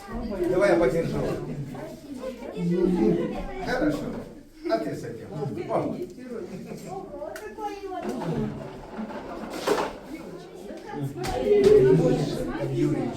Давай я подержу. Хорошо. А ты с этим. О. Юрий.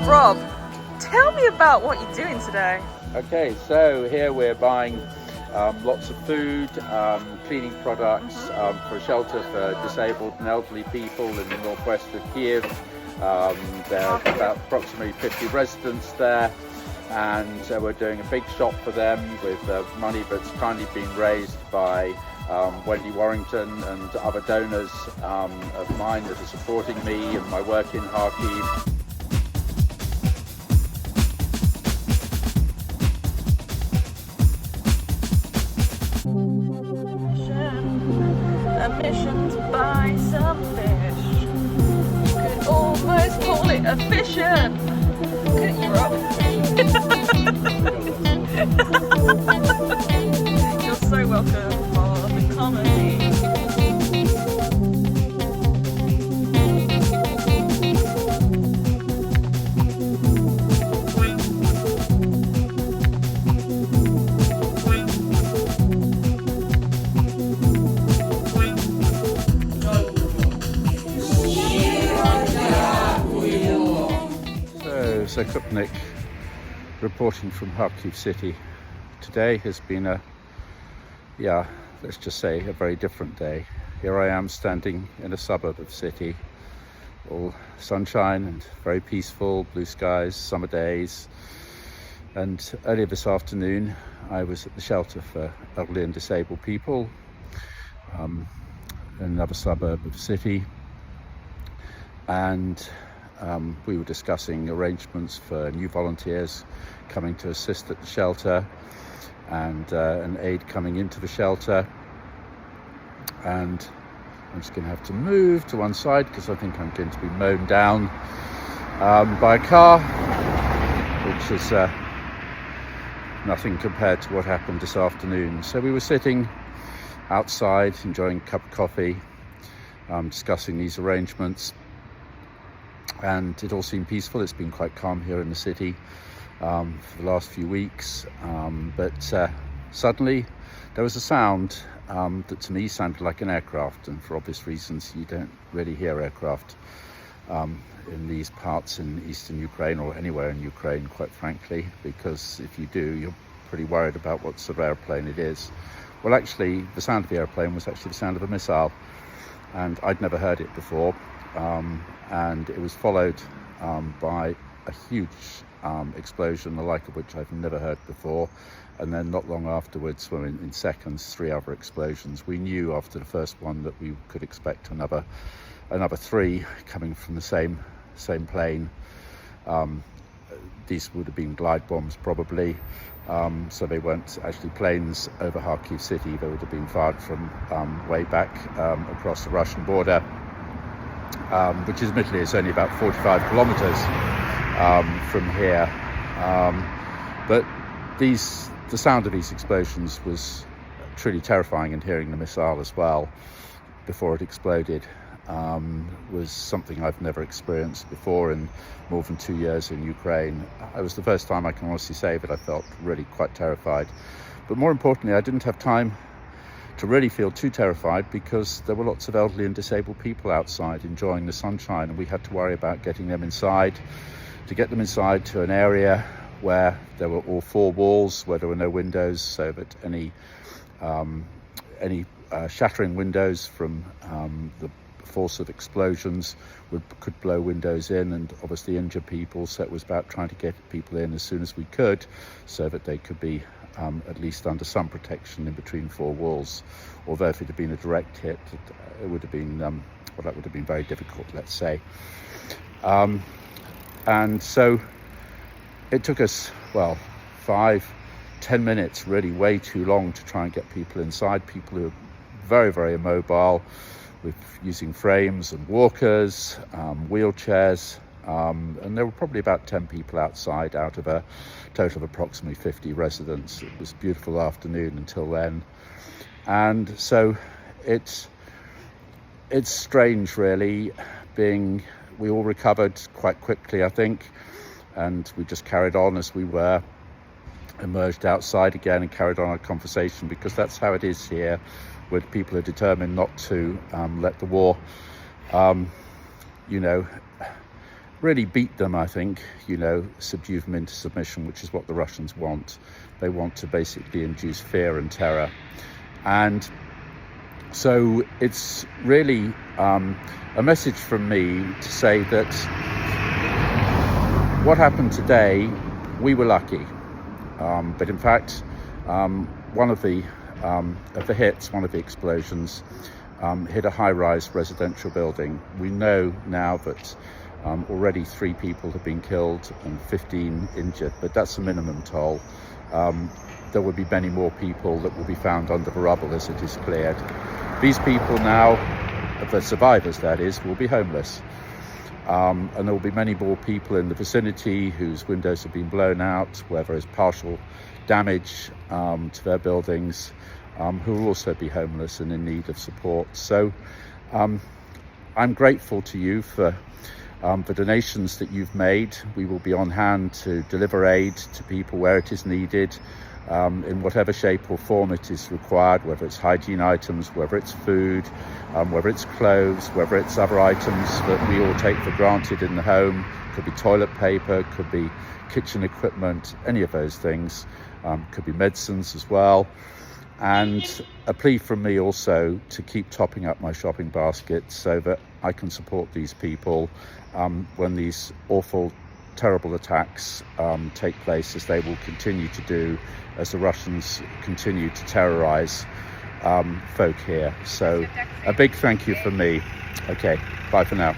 Rob, tell me about what you're doing today. Okay, so here we're buying lots of food, cleaning products for a shelter for disabled and elderly people in the northwest of Kiev. There are about approximately 50 residents there, and we're doing a big shop for them with money that's kindly been raised by Wendy Warrington and other donors of mine that are supporting me and my work in Kharkiv. A mission to buy some fish. You could almost call it a fission. Couldn't you, Rob? You're so welcome for the comedy. Zakupnik reporting from Kharkiv city. Today has been let's just say a very different day. Here I am standing in a suburb of the city, all sunshine and very peaceful, blue skies, summer days. And earlier this afternoon I was at the shelter for elderly and disabled people in another suburb of the city, and we were discussing arrangements for new volunteers coming to assist at the shelter and an aide coming into the shelter. And I'm just going to have to move to one side because I think I'm going to be mown down by a car, which is nothing compared to what happened this afternoon. So we were sitting outside enjoying a cup of coffee, discussing these arrangements. And it all seemed peaceful. It's been quite calm here in the city for the last few weeks. But suddenly there was a sound that to me sounded like an aircraft. And for obvious reasons, you don't really hear aircraft in these parts in eastern Ukraine or anywhere in Ukraine, quite frankly, because if you do, you're pretty worried about what sort of airplane it is. Well, actually, the sound of the airplane was actually the sound of a missile. And I'd never heard it before. And it was followed by a huge explosion, the like of which I've never heard before. And then not long afterwards, well, in seconds, 3 other explosions. We knew after the first one that we could expect another 3 coming from the same plane. These would have been glide bombs probably, so they weren't actually planes over Kharkiv city. They would have been fired from way back across the Russian border, which admittedly is only about 45 kilometers from here. But the sound of these explosions was truly terrifying, and hearing the missile as well before it exploded was something I've never experienced before in more than 2 years in Ukraine. It was the first time I can honestly say that I felt really quite terrified. But more importantly, I didn't have time to really feel too terrified because there were lots of elderly and disabled people outside enjoying the sunshine, and we had to worry about getting them inside, to get them inside to an area where there were all 4 walls, where there were no windows, so that any shattering windows from the force of explosions could blow windows in and obviously injure people. So it was about trying to get people in as soon as we could, so that they could be at least under some protection in between four walls. Although if it had been a direct hit, it would have been that would have been very difficult, let's say. And so it took us 5-10 minutes, really way too long, to try and get people inside. People who are very, very immobile, with using frames and walkers, wheelchairs, and there were probably about 10 people outside out of a total of approximately 50 residents. It was a beautiful afternoon until then, and so it's strange, really. We all recovered quite quickly, I think, and we just carried on as we were, emerged outside again and carried on our conversation, because that's how it is here, where people are determined not to let the war, really beat them, I think, subdue them into submission, which is what the Russians want. They want to basically induce fear and terror. And so it's really a message from me to say that what happened today, we were lucky. But in fact, one of the hits, one of the explosions, hit a high-rise residential building. We know now that already 3 people have been killed and 15 injured, but that's the minimum toll. There will be many more people that will be found under the rubble as it is cleared. These people now, the survivors that is, will be homeless. And there will be many more people in the vicinity whose windows have been blown out, where there is partial damage to their buildings, who will also be homeless and in need of support. So I'm grateful to you for the donations that you've made. We will be on hand to deliver aid to people where it is needed, in whatever shape or form it is required, whether it's hygiene items, whether it's food, whether it's clothes, whether it's other items that we all take for granted in the home. Could be toilet paper, could be kitchen equipment, any of those things. Could be medicines as well. And a plea from me also to keep topping up my shopping basket so that I can support these people when these awful, terrible attacks take place, as they will continue to do, as the Russians continue to terrorize folk here. So a big thank you from me. Okay, bye for now.